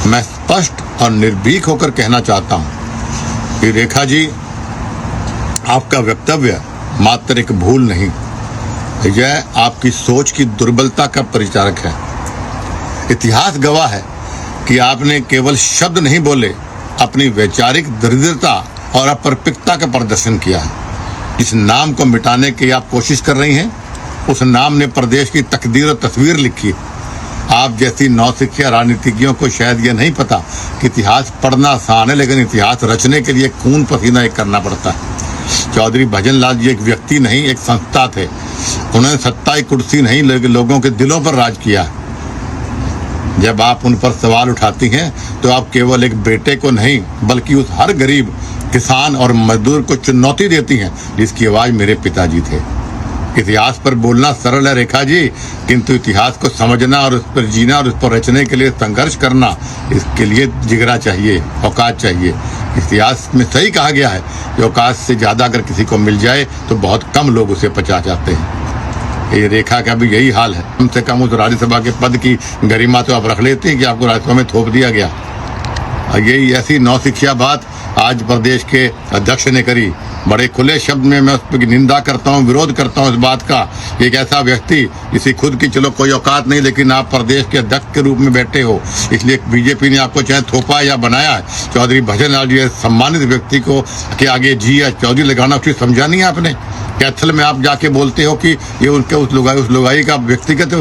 मैं स्पष्ट और निर्भीक होकर कहना चाहता हूं कि रेखा जी, आपका वक्तव्य मात्र एक भूल नहीं, यह आपकी सोच की दुर्बलता का परिचारक है। इतिहास गवाह है कि आपने केवल शब्द नहीं बोले, अपनी वैचारिक दरिद्रता और अपरपिकता का प्रदर्शन किया है। जिस नाम को मिटाने की आप कोशिश कर रही हैं, उस नाम ने प्रदेश की तकदीर और तस्वीर लिखी। आप जैसी नौसिखिया राजनीतिज्ञों को शायद यह नहीं पता कि इतिहास पढ़ना आसान है, लेकिन इतिहास रचने के लिए खून पसीना एक करना पड़ता है। चौधरी भजन लाल जी एक व्यक्ति नहीं, एक संस्था थे। उन्होंने सत्ता की कुर्सी नहीं, लोगों के दिलों पर राज किया। जब आप उन पर सवाल उठाती हैं तो आप केवल एक बेटे को नहीं, बल्कि उस हर गरीब किसान और मजदूर को चुनौती देती हैं जिसकी आवाज मेरे पिताजी थे। इतिहास पर बोलना सरल है रेखा जी, किंतु इतिहास को समझना और उस पर जीना और उस पर रचने के लिए संघर्ष करना, इसके लिए जिगरा चाहिए, औकात चाहिए। इतिहास में सही कहा गया है कि औकात से ज्यादा अगर किसी को मिल जाए तो बहुत कम लोग उसे पचा जाते हैं। ये रेखा का भी यही हाल है। कम से कम उस राज्यसभा के पद की गरिमा तो आप रख लेते हैं कि आपको राज्यसभा में थोप दिया गया। यही ऐसी नौसिखिया बात आज प्रदेश के अध्यक्ष ने करी। बड़े खुले शब्द में मैं उस पर निंदा करता हूँ, विरोध करता हूँ इस बात का। एक ऐसा व्यक्ति जिसे खुद की चलो कोई औकात नहीं, लेकिन आप प्रदेश के अध्यक्ष के रूप में बैठे हो, इसलिए बीजेपी ने आपको चाहे थोपा या बनाया है। चौधरी भजन लाल जी सम्मानित व्यक्ति को के आगे जी या चौधरी लगाना उचित समझा नहीं आपने। कैथल में आप जाके बोलते हो कि ये उनके उस लुगाई का व्यक्तिगत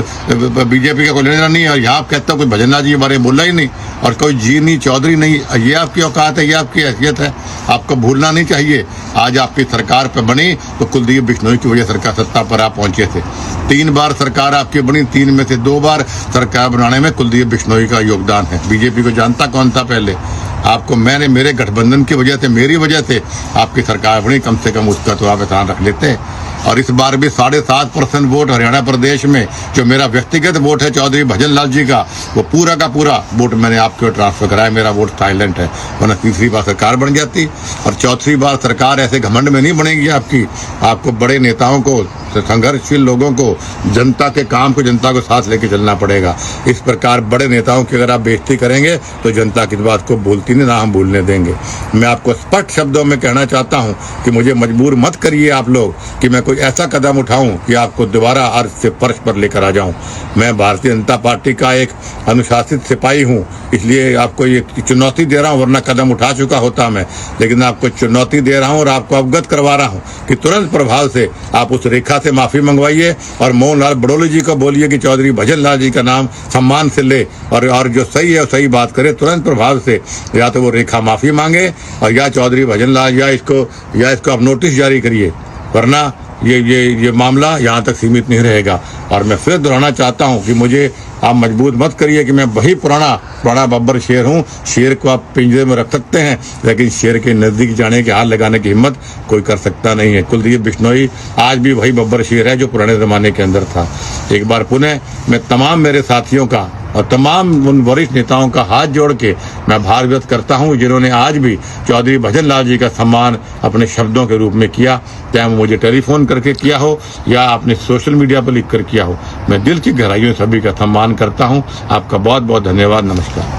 बीजेपी का कोई लेना नहीं है, और यहाँ आप कहते हो कोई भजन लाल जी के बारे में बोला ही नहीं, और कोई जी नहीं, चौधरी नहीं। ये आपकी औकात है, ये आपकी हैसियत है, आपको भूलना नहीं चाहिए। आज आपकी सरकार पे बनी तो कुलदीप बिश्नोई की वजह सरकार सत्ता पर आप पहुंचे थे। 3 बार सरकार आपकी बनी, 3 में से 2 बार सरकार बनाने में कुलदीप बिश्नोई का योगदान है। बीजेपी को जानता कौन था पहले? आपको मैंने मेरे गठबंधन की वजह से, मेरी वजह से आपकी सरकार बनी, कम से कम उसका तो आप ध्यान रख लेते। और इस बार भी 7.5% वोट हरियाणा प्रदेश में जो मेरा व्यक्तिगत वोट है चौधरी भजन लाल जी का, वो पूरा का पूरा वोट मैंने आपके ट्रांसफर कराया। मेरा वोट साइलेंट है, वरना तीसरी बार सरकार बन जाती। और चौथी बार सरकार ऐसे घमंड में नहीं बनेगी आपकी। आपको बड़े नेताओं को, संघर्षशील लोगों को, जनता के काम को, जनता को साथ लेके चलना पड़ेगा। इस प्रकार बड़े नेताओं की अगर आप बेइज्जती करेंगे तो जनता की बात को बोलती नहीं, ना हम भूलने देंगे। मैं आपको स्पष्ट शब्दों में कहना चाहता हूं कि मुझे मजबूर मत करिए आप लोग कि मैं कोई ऐसा कदम उठाऊं कि आपको दोबारा अर्श से फर्श पर लेकर आ जाऊं। मैं भारतीय जनता पार्टी का एक अनुशासित सिपाही हूं, इसलिए आपको ये चुनौती दे रहा हूं, वरना कदम उठा चुका होता मैं। लेकिन आपको चुनौती दे रहा हूं और आपको अवगत करवा रहा हूं कि तुरंत प्रभाव से आप उस रेखा से माफी मंगवाइए और मोहन लाल बड़ोली जी को बोलिए कि चौधरी भजन लाल जी का नाम सम्मान से ले, और जो सही है सही बात करे। तुरंत प्रभाव से या तो वो रेखा माफी मांगे और या चौधरी भजन लाल या इसको आप नोटिस जारी करिए, वरना ये मामला यहाँ तक सीमित नहीं रहेगा। और मैं फिर दोहराना चाहता हूँ कि मुझे आप मजबूर मत करिए कि मैं वही पुराना बब्बर शेर हूँ। शेर को आप पिंजरे में रख सकते हैं, लेकिन शेर के नजदीक जाने के, हाथ लगाने की हिम्मत कोई कर सकता नहीं है। कुलदीप बिश्नोई आज भी वही बब्बर शेर है जो पुराने जमाने के अंदर था। एक बार पुनः मैं तमाम मेरे साथियों का और तमाम उन वरिष्ठ नेताओं का हाथ जोड़ के मैं आभार व्यक्त करता हूं जिन्होंने आज भी चौधरी भजन लाल जी का सम्मान अपने शब्दों के रूप में किया, चाहे वो मुझे टेलीफोन करके किया हो या आपने सोशल मीडिया पर लिखकर किया हो। मैं दिल की गहराइयों से सभी का सम्मान करता हूं। आपका बहुत बहुत धन्यवाद। नमस्कार।